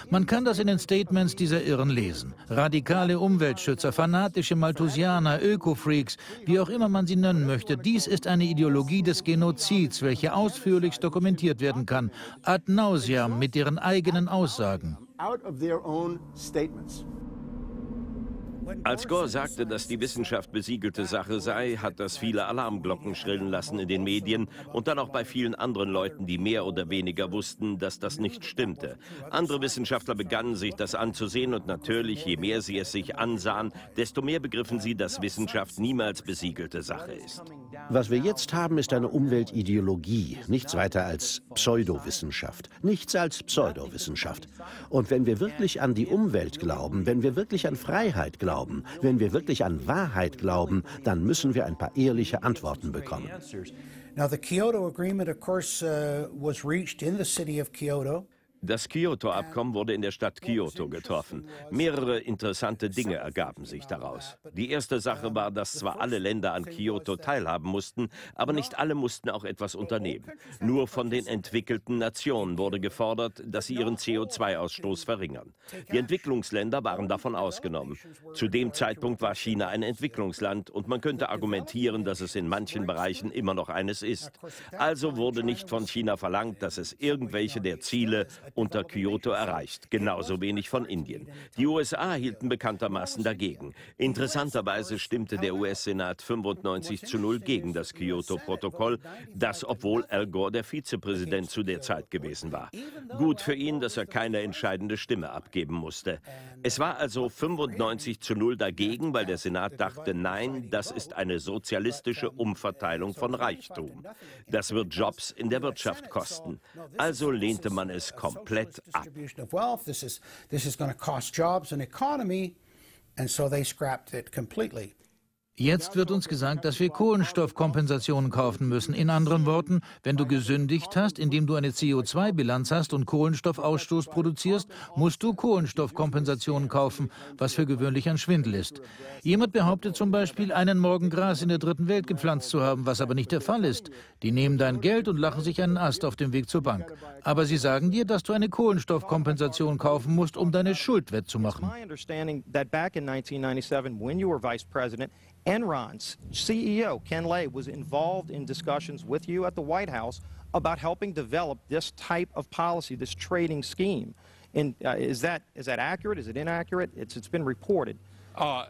Man kann das in den Statements dieser Irren lesen. Radikale Umweltschützer, fanatische Malthusianer, Ökofreaks, wie auch immer man sie nennen möchte. Dies ist eine Ideologie des Genozids, welche ausführlich dokumentiert werden kann. Ad nauseam mit deren eigenen Aussagen. Als Gore sagte, dass die Wissenschaft besiegelte Sache sei, hat das viele Alarmglocken schrillen lassen in den Medien und dann auch bei vielen anderen Leuten, die mehr oder weniger wussten, dass das nicht stimmte. Andere Wissenschaftler begannen sich das anzusehen und natürlich, je mehr sie es sich ansahen, desto mehr begriffen sie, dass Wissenschaft niemals besiegelte Sache ist. Was wir jetzt haben, ist eine Umweltideologie, nichts weiter als Pseudowissenschaft, nichts als Pseudowissenschaft. Und wenn wir wirklich an die Umwelt glauben, wenn wir wirklich an Freiheit glauben, wenn wir wirklich an Wahrheit glauben, dann müssen wir ein paar ehrliche Antworten bekommen. Now the Kyoto Agreement, of course, was reached in the city of Kyoto. Das Kyoto-Abkommen wurde in der Stadt Kyoto getroffen. Mehrere interessante Dinge ergaben sich daraus. Die erste Sache war, dass zwar alle Länder an Kyoto teilhaben mussten, aber nicht alle mussten auch etwas unternehmen. Nur von den entwickelten Nationen wurde gefordert, dass sie ihren CO2-Ausstoß verringern. Die Entwicklungsländer waren davon ausgenommen. Zu dem Zeitpunkt war China ein Entwicklungsland und man könnte argumentieren, dass es in manchen Bereichen immer noch eines ist. Also wurde nicht von China verlangt, dass es irgendwelche der Ziele unter Kyoto erreicht, genauso wenig von Indien. Die USA hielten bekanntermaßen dagegen. Interessanterweise stimmte der US-Senat 95:0 gegen das Kyoto-Protokoll, das, obwohl Al Gore der Vizepräsident zu der Zeit gewesen war. Gut für ihn, dass er keine entscheidende Stimme abgeben musste. Es war also 95:0 dagegen, weil der Senat dachte, nein, das ist eine sozialistische Umverteilung von Reichtum. Das wird Jobs in der Wirtschaft kosten. Also lehnte man es komplett ab. Jetzt wird uns gesagt, dass wir Kohlenstoffkompensationen kaufen müssen. In anderen Worten, wenn du gesündigt hast, indem du eine CO2-Bilanz hast und Kohlenstoffausstoß produzierst, musst du Kohlenstoffkompensationen kaufen, was für gewöhnlich ein Schwindel ist. Jemand behauptet zum Beispiel, einen Morgen Gras in der dritten Welt gepflanzt zu haben, was aber nicht der Fall ist. Die nehmen dein Geld und lachen sich einen Ast auf dem Weg zur Bank. Aber sie sagen dir, dass du eine Kohlenstoffkompensation kaufen musst, um deine Schuld wettzumachen. Enron's CEO, Ken Lay, was involved in discussions with you at the White House about helping develop this type of policy, this trading scheme. And is that accurate? Is it inaccurate? It's been reported. I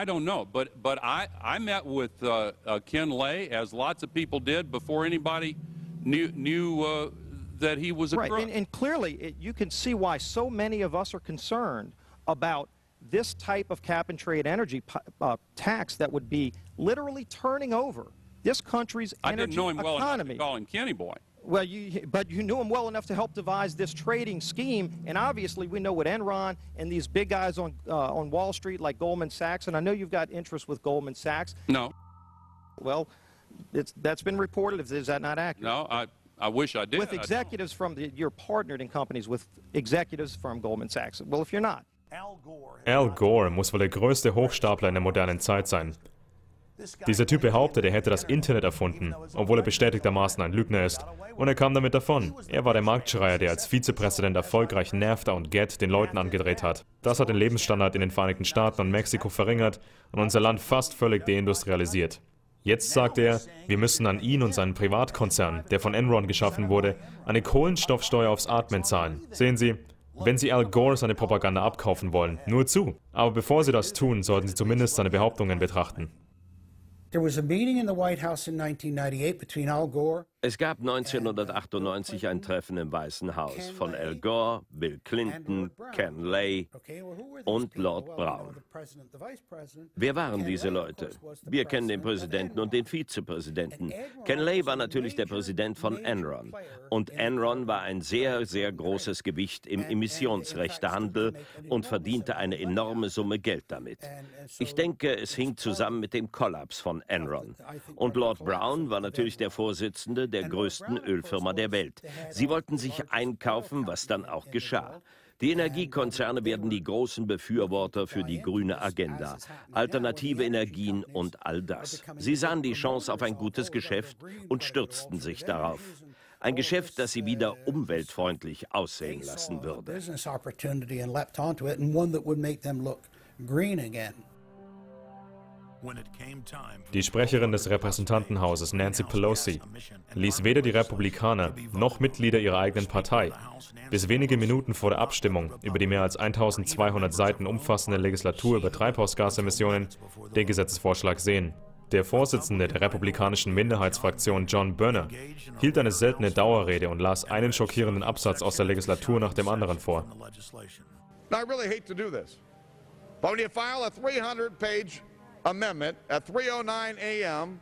don't know, but I met with Ken Lay, as lots of people did, before anybody knew that he was a crook. Right, and clearly you can see why so many of us are concerned about this type of cap-and-trade energy tax that would be literally turning over this country's energy economy. I didn't know him well enough to call him Kenny Boy. Well, but you knew him well enough to help devise this trading scheme, and obviously we know what Enron and these big guys on Wall Street like Goldman Sachs, and I know you've got interest with Goldman Sachs. No. Well, that's been reported. Is that not accurate? No, I wish I did. With executives from you're partnered in companies with executives from Goldman Sachs. Well, if you're not. Al Gore muss wohl der größte Hochstapler in der modernen Zeit sein. Dieser Typ behauptet, er hätte das Internet erfunden, obwohl er bestätigtermaßen ein Lügner ist. Und er kam damit davon. Er war der Marktschreier, der als Vizepräsident erfolgreich NAFTA und GATT den Leuten angedreht hat. Das hat den Lebensstandard in den Vereinigten Staaten und Mexiko verringert und unser Land fast völlig deindustrialisiert. Jetzt sagt er, wir müssen an ihn und seinen Privatkonzern, der von Enron geschaffen wurde, eine Kohlenstoffsteuer aufs Atmen zahlen. Sehen Sie, wenn Sie Al Gore seine Propaganda abkaufen wollen, nur zu. Aber bevor Sie das tun, sollten Sie zumindest seine Behauptungen betrachten. There was a meeting in the White House in 1998 between Al Gore. Es gab 1998 ein Treffen im Weißen Haus von Al Gore, Bill Clinton, Ken Lay und Lord Brown. Wer waren diese Leute? Wir kennen den Präsidenten und den Vizepräsidenten. Ken Lay war natürlich der Präsident von Enron. Und Enron war ein sehr, sehr großes Gewicht im Emissionsrechtehandel und verdiente eine enorme Summe Geld damit. Ich denke, es hing zusammen mit dem Kollaps von Enron. Und Lord Brown war natürlich der Vorsitzende der größten Ölfirma der Welt. Sie wollten sich einkaufen, was dann auch geschah. Die Energiekonzerne werden die großen Befürworter für die grüne Agenda, alternative Energien und all das. Sie sahen die Chance auf ein gutes Geschäft und stürzten sich darauf. Ein Geschäft, das sie wieder umweltfreundlich aussehen lassen würde. Business opportunity and leapt onto it, and one that would make them look green again. Die Sprecherin des Repräsentantenhauses, Nancy Pelosi, ließ weder die Republikaner noch Mitglieder ihrer eigenen Partei bis wenige Minuten vor der Abstimmung über die mehr als 1200 Seiten umfassende Legislatur über Treibhausgasemissionen den Gesetzesvorschlag sehen. Der Vorsitzende der republikanischen Minderheitsfraktion, John Boehner, hielt eine seltene Dauerrede und las einen schockierenden Absatz aus der Legislatur nach dem anderen vor. Now, I really hate to do this, but when you file a 300-page amendment at 3:09 a.m.,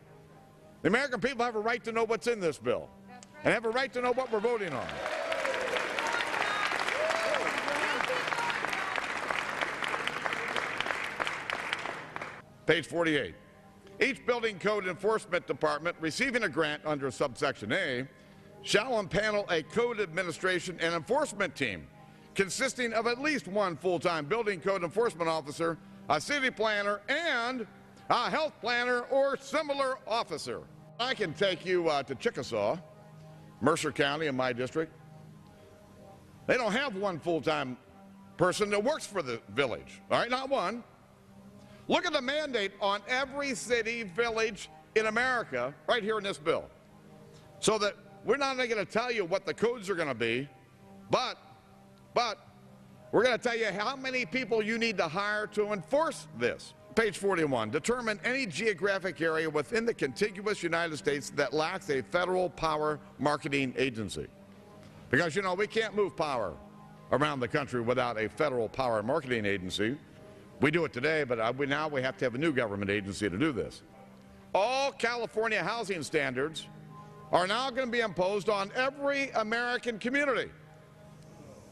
the American people have a right to know what's in this bill and have a right to know what we're voting on. Page 48. Each building code enforcement department receiving a grant under subsection A shall impanel a code administration and enforcement team consisting of at least one full-time building code enforcement officer, a city planner, and a health planner or similar officer. I can take you to Chickasaw, Mercer County in my district. They don't have one full-time person that works for the village, all right, not one. Look at the mandate on every city, village in America right here in this bill. So that we're not only going to tell you what the codes are going to be, but we're going to tell you how many people you need to hire to enforce this. Page 41, determine any geographic area within the contiguous United States that lacks a federal power marketing agency. Because, you know, we can't move power around the country without a federal power marketing agency. We do it today, but now we have to have a new government agency to do this. All California housing standards are now going to be imposed on every American community.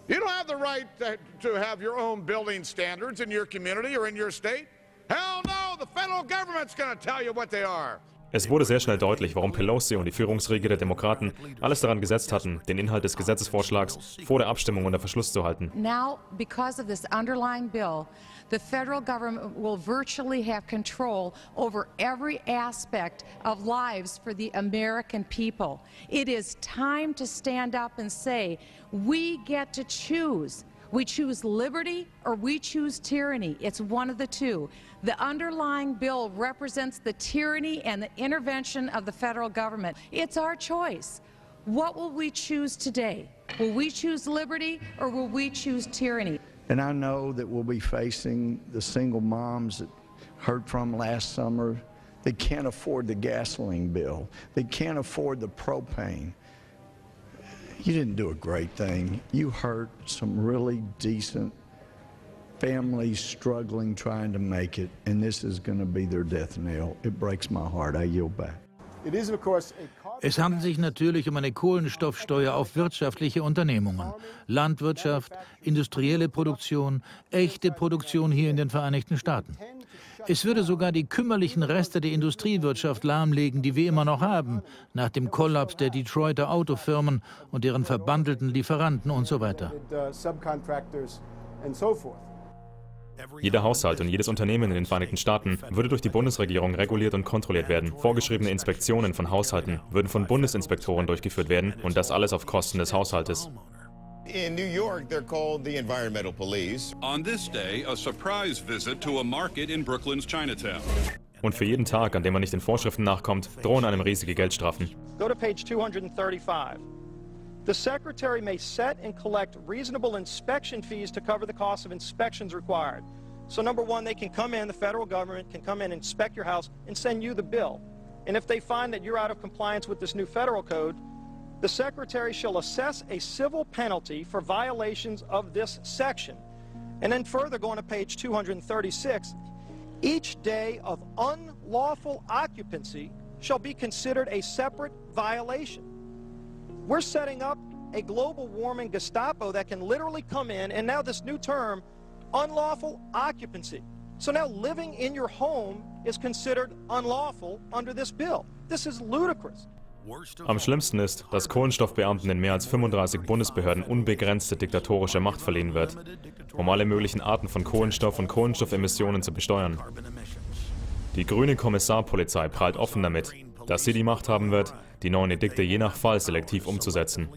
You don't have the right to have your own building standards in your community or in your state. Hell no, the federal government's going to tell you what they are. Es wurde sehr schnell deutlich, warum Pelosi und die Führungsriege der Demokraten alles daran gesetzt hatten, den Inhalt des Gesetzesvorschlags vor der Abstimmung unter Verschluss zu halten. Now, because of this underlying bill, the federal government will virtually have control over every aspect of lives for the American people. It is time to stand up and say, we get to choose. We choose liberty or we choose tyranny. It's one of the two. The underlying bill represents the tyranny and the intervention of the federal government. It's our choice. What will we choose today? Will we choose liberty or will we choose tyranny? And I know that we'll be facing the single moms that heard from last summer. They can't afford the gasoline bill. They can't afford the propane. You didn't do a great thing. You hurt some really decent families struggling, trying to make it, and this is going to be their death knell. It breaks my heart. I yield back. Es handelt sich natürlich um eine Kohlenstoffsteuer auf wirtschaftliche Unternehmungen. Landwirtschaft, industrielle Produktion, echte Produktion hier in den Vereinigten Staaten. Es würde sogar die kümmerlichen Reste der Industriewirtschaft lahmlegen, die wir immer noch haben, nach dem Kollaps der Detroiter Autofirmen und deren verbandelten Lieferanten und so weiter. Jeder Haushalt und jedes Unternehmen in den Vereinigten Staaten würde durch die Bundesregierung reguliert und kontrolliert werden. Vorgeschriebene Inspektionen von Haushalten würden von Bundesinspektoren durchgeführt werden und das alles auf Kosten des Haushaltes. In New York, they're called the Environmental Police. On this day, a surprise visit to a market in Brooklyn's Chinatown. Und für jeden Tag, an dem man nicht den Vorschriften nachkommt, drohen einem riesige Geldstrafen. Go to page 235. The Secretary may set and collect reasonable inspection fees to cover the cost of inspections required. So number one, they can come in, the federal government can come in, inspect your house, and send you the bill. And if they find that you're out of compliance with this new federal code, the Secretary shall assess a civil penalty for violations of this section. And then further, going to page 236, each day of unlawful occupancy shall be considered a separate violation. We're setting up a global warming Gestapo that can literally come in, and now this new term, unlawful occupancy. So now living in your home is considered unlawful under this bill. This is ludicrous. Am schlimmsten ist, dass Kohlenstoffbeamten in mehr als 35 Bundesbehörden unbegrenzte diktatorische Macht verliehen wird, um alle möglichen Arten von Kohlenstoff und Kohlenstoffemissionen zu besteuern. Die grüne Kommissarpolizei prahlt offen damit, dass sie die Macht haben wird, die neuen Edikte je nach Fall selektiv umzusetzen.